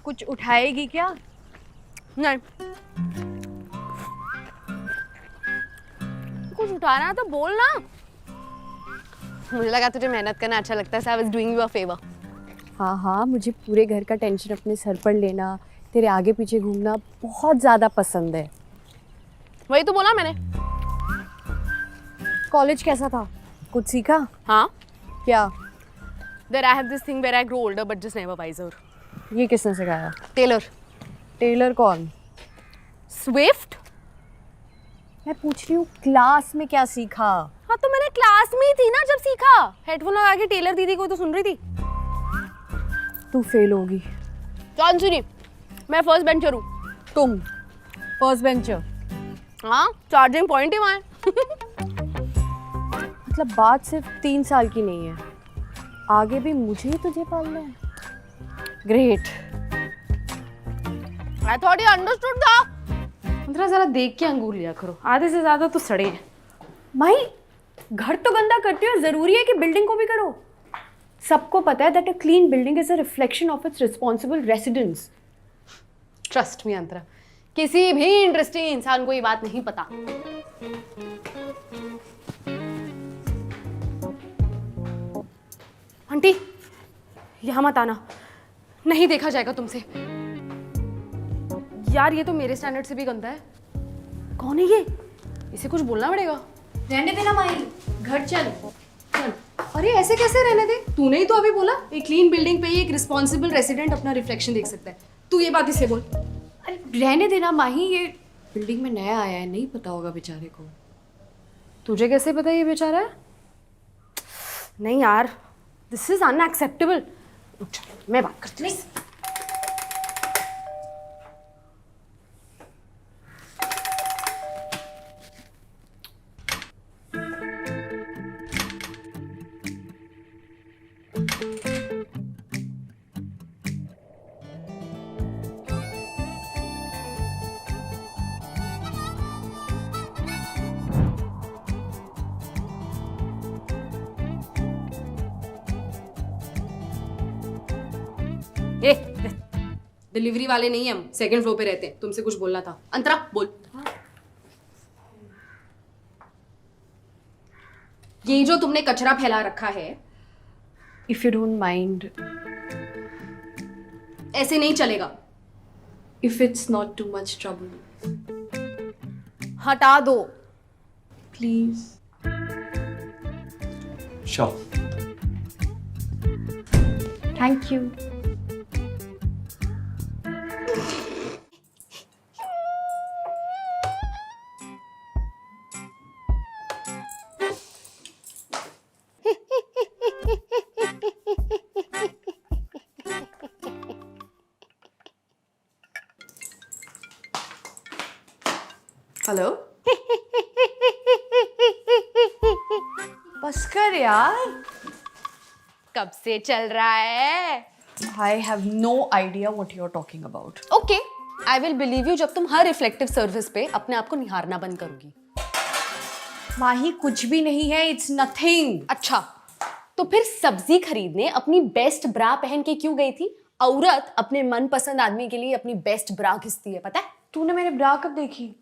कुछ उठाएगी क्या? नहीं, कुछ उठाना है तो बोल ना। मुझे लगा तुझे मेहनत करना अच्छा लगता है, so I was doing you a favor. हाँ हाँ, मुझे पूरे घर का टेंशन अपने सर पर लेना, तेरे आगे पीछे घूमना बहुत ज़्यादा पसंद है। वही तो बोला मैंने। कॉलेज कैसा था? कुछ सीखा? हाँ, क्या? there I have this thing where I grow older but just never wiser. ये किसने सिखाया? Taylor. टेलर कौन? Swift? मैं पूछ रही हूँ क्लास में क्या सीखा? हाँ तो मैंने क्लास में ही थी ना जब सीखा। हेडफोन लगा के टेलर दीदी को तो सुन रही थी। तू फेल होगी। कौन सुनी? मैं फर्स्ट बेंचर हूँ। तुम फर्स्ट बेंचर? हाँ, चार्जिंग पॉइंट ही वहाँ है। मतलब बात सिर्फ 3 साल की नहीं है, आगे भी मुझे ही तुझे पालना है। Great. I thought you understood था। जरा देख के अंगूर लिया करो, आधे से ज्यादा तो सड़े हैं। माही, घर तो गंदा करती हो, जरूरी है कि बिल्डिंग को भी करो? सबको पता है that a clean building is a reflection of its responsible residents. Trust me Antara, किसी भी इंटरेस्टिंग इंसान को ये बात नहीं पता। आंटी, यहाँ मत आना, नहीं देखा जाएगा तुमसे। यार ये तो मेरे स्टैंडर्ड से भी गंदा है। कौन है ये? इसे कुछ बोलना पड़ेगा। रहने देना माही, घर चल। चल। अरे ऐसे कैसे रहने दे? तूने ही तो अभी बोला एक क्लीन बिल्डिंग पे ही एक रिस्पॉन्सिबल रेसिडेंट अपना रिफ्लेक्शन देख सकता है। तू ये बात इसे बोल। अरे रहने देना माही, ये बिल्डिंग में नया आया है, नहीं पता होगा बेचारे को। तुझे कैसे पता ये बेचारा है? नहीं यार, दिस इज अनएक्सेप्टेबल। मैं बात करती हूँ। डिलीवरी वाले नहीं हम, सेकंड फ्लोर पे रहते हैं। तुमसे कुछ बोलना था। अंतरा बोल। ये जो तुमने कचरा फैला रखा है, इफ यू डोंट माइंड, ऐसे नहीं चलेगा। If it's not too much trouble, हटा दो please. Sure. Thank you. Hello. बस कर यार। कब से चल रहा है? I have no idea what you're talking about. Okay, I will believe you जब तुम हर रिफ्लेक्टिव सर्विस पे अपने आप को निहारना बंद करोगी। माही कुछ भी नहीं है, it's nothing. अच्छा, तो फिर सब्जी खरीदने अपनी बेस्ट ब्रा पहन के क्यों गई थी? औरत अपने मनपसंद आदमी के लिए अपनी बेस्ट ब्रा घिसती है, पता है? तूने मेरे ब्रा कब देखी?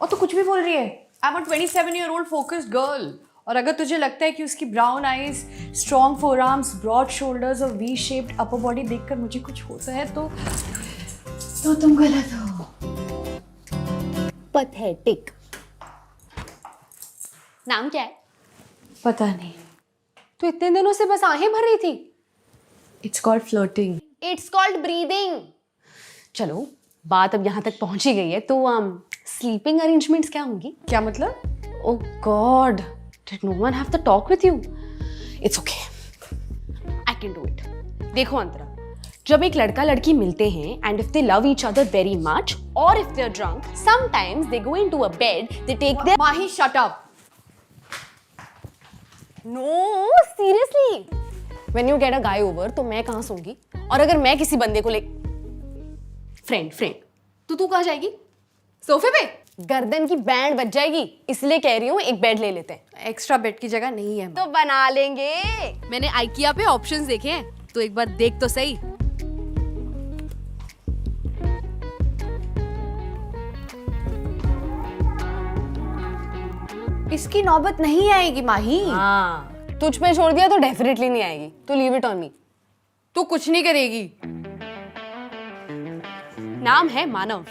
और तू कुछ भी बोल रही है। I'm a 27-year-old focused girl. और अगर तुझे लगता है कि उसकी brown eyes, strong forearms, broad shoulders और वी शेप्ड अपर बॉडी देखकर मुझे कुछ होता है तो तुम गलत हो। पैथेटिक। नाम क्या है? पता नहीं। तो इतने दिनों से बस आहें भर रही थी। It's called flirting. It's called breathing. चलो, बात अब यहाँ तक पहुंच ही गई है, तो स्लीपिंग अरेंजमेंट्स क्या होंगी? क्या मतलब? Oh God, did no one have to talk with you? It's okay, I can do it. देखो अंतरा, जब एक लड़का लड़की मिलते हैं and if they love each other very much or if they're drunk, sometimes they go into a bed, they take their... Mahi shut up. No, seriously. When you get a guy over, तो मैं कहाँ सोऊंगी? और अगर मैं किसी बंदे को ले... फ्रेंड, तो तू कहाँ जाएगी? सोफे पे? गर्दन की बैंड बच जाएगी, इसलिए कह रही हूँ एक बेड ले लेते हैं। एक्स्ट्रा बेड की जगह नहीं है। तो बना लेंगे। मैंने आइकिया पे ऑप्शंस देखे हैं, तो एक बार देख तो सही। इसकी नौबत नहीं आएगी माही। हाँ, तुझ पे छोड़ दिया तो डेफिनेटली नहीं आएगी, तो लीव इट ऑन मी। तू कुछ नहीं करेगी। नाम है मानव,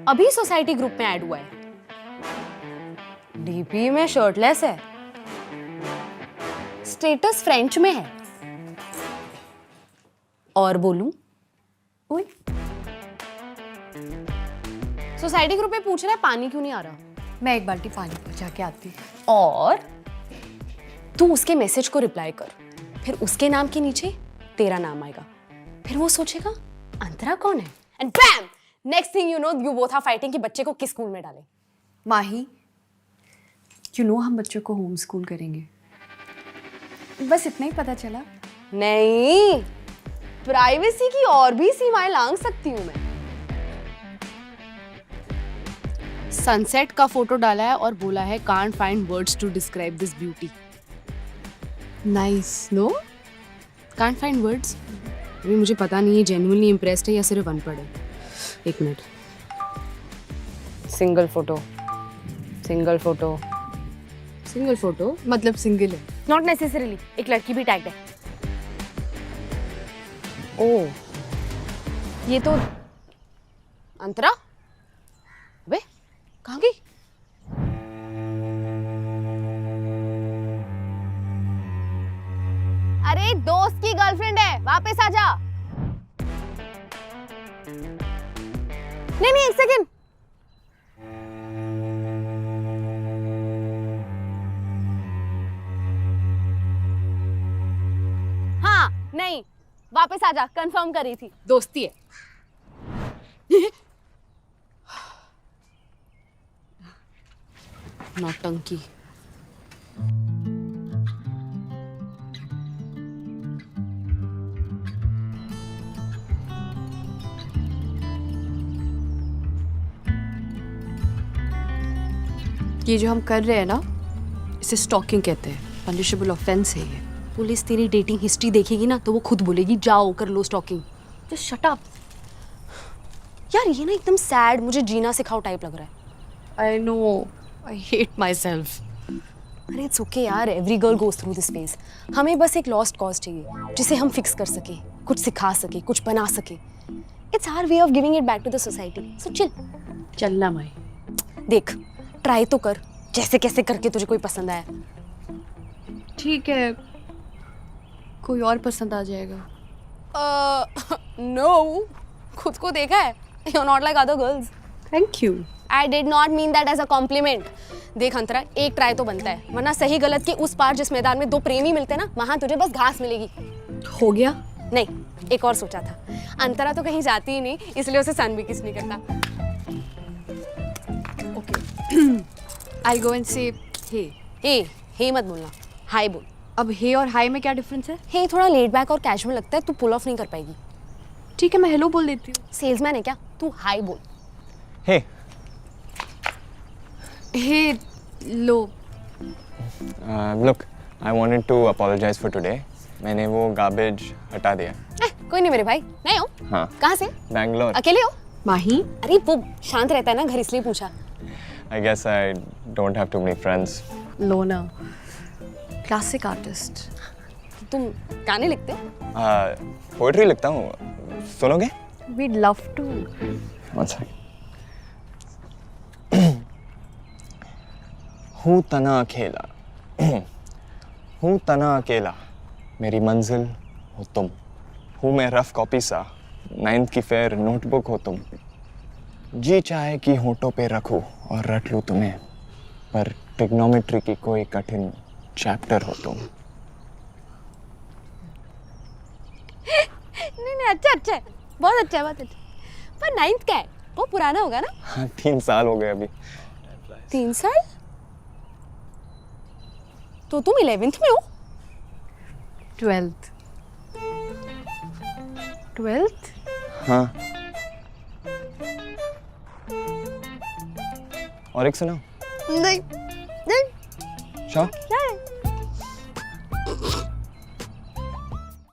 अभी सोसाइटी ग्रुप में ऐड हुआ है, डीपी में शर्टलेस है, स्टेटस फ्रेंच में है, और बोलूं ओए सोसाइटी ग्रुप में पूछ रहा है पानी क्यों नहीं आ रहा, मैं एक बाल्टी पानी पहुंचा के आती हूँ। और तू उसके मैसेज को रिप्लाई कर, फिर उसके नाम के नीचे तेरा नाम आएगा, फिर वो सोचेगा अंतरा कौन है, and bam, next thing you know you both are fighting कि बच्चे को किस स्कूल में डालें। माही, यू नो हम बच्चों को होम स्कूल करेंगे, बस इतना ही पता चला। नहीं, प्राइवेसी की और भी सीमाएं लांघ सकती हूं मैं। सनसेट का फोटो डाला है और बोला है can't find words to describe this beauty. Nice no, can't find words. अभी मुझे पता नहीं है जेन्युइनली इम्प्रेस्ड है या सिर्फ अनपढ़ है। एक minute, single photo, single photo, single photo मतलब सिंगल है। नॉट नेसेसरीली, एक लड़की भी टैग्ड है। ओ, ये तो अंतरा, वे कहाँ गई? अरे दोस्त की गर्लफ्रेंड है, वापस आ जा। नहीं, एक सेकंड। हाँ, नहीं, वापस आ जा, कंफर्म करी थी। दोस्ती है। नौटंकी। ये जो हम कर रहे हैं ना, इसे स्टॉकिंग कहते हैं, पनिशेबल ऑफेंस है ये। पुलिस तेरी डेटिंग हिस्ट्री देखेगी ना तो वो खुद बोलेगी जाओ कर लो स्टॉकिंग। Just shut up. यार ये ना एकदम सैड, मुझे जीना सिखाओ टाइप लग रहा है। I know, I hate my self. अरे इट्स ओके यार, every girl goes through this phase. हमें बस एक लॉस्ट कॉज चाहिए जिसे हम फिक्स कर सके, कुछ सिखा सके, कुछ बना सके। It's our way of giving it back to the society, so chill. चलना माई। देख, ट्राई तो कर, जैसे कैसे करके तुझे कोई पसंद आया। ठीक है, कोई और पसंद आ जाएगा। नो, खुद को देखा है, you are not like other girls. Thank you. I did not mean that as a compliment. देख अंतरा, एक ट्राई तो बनता है, वरना सही गलत के उस पार जिस मैदान में दो प्रेमी मिलते ना, वहां तुझे बस घास मिलेगी। हो गया? नहीं, एक और सोचा था। अंतरा तो कहीं जाती ही नहीं, इसलिए उसे सन भी किस नहीं करता। आई गो एंड से हे। हे मत बोलना, हाय बोल। अब हे और हाय में क्या डिफरेंस है? हे थोड़ा लेट बैक और कैजुअल लगता है, तू पुल ऑफ नहीं कर पाएगी। ठीक है, मैं हेलो बोल देती हूँ। सेल्समैन है क्या तू? हाय बोल। Hey, hey low. look, I wanted to apologize for today. मैंने वो garbage हटा दिया। कोई नहीं मेरे भाई, नहीं हो? हाँ। कहाँ से? Bangalore. अकेले हो? माही, अरे वो शांत रहता है ना घर, इसलिए पूछा। I guess I don't have too many friends. लोना, क्लासिक आर्टिस्ट। तुम गाने लिखते हो? Poetry लिखता हूँ, सुनोगे? We'd love to. One second. हूँ तना अकेला, हूँ तना अकेला, मेरी मंजिल हो तुम, हूँ मैं रफ कॉपी सा, 9th की फेयर नोटबुक हो तुम, जी चाहे कि होठों पे रखूं और रट लूं तुम्हें, पर ट्रिग्नोमेट्री की कोई कठिन चैप्टर हो तुम। नहीं, अच्छा है, बहुत अच्छा है, बहुत अच्छा। पर 9th का है, वो पुराना होगा ना? हाँ, 3 साल हो गए अभी। 3 साल? तो तुम 11th में हो? 12th? हाँ। और एक सुना नहीं नहीं शाह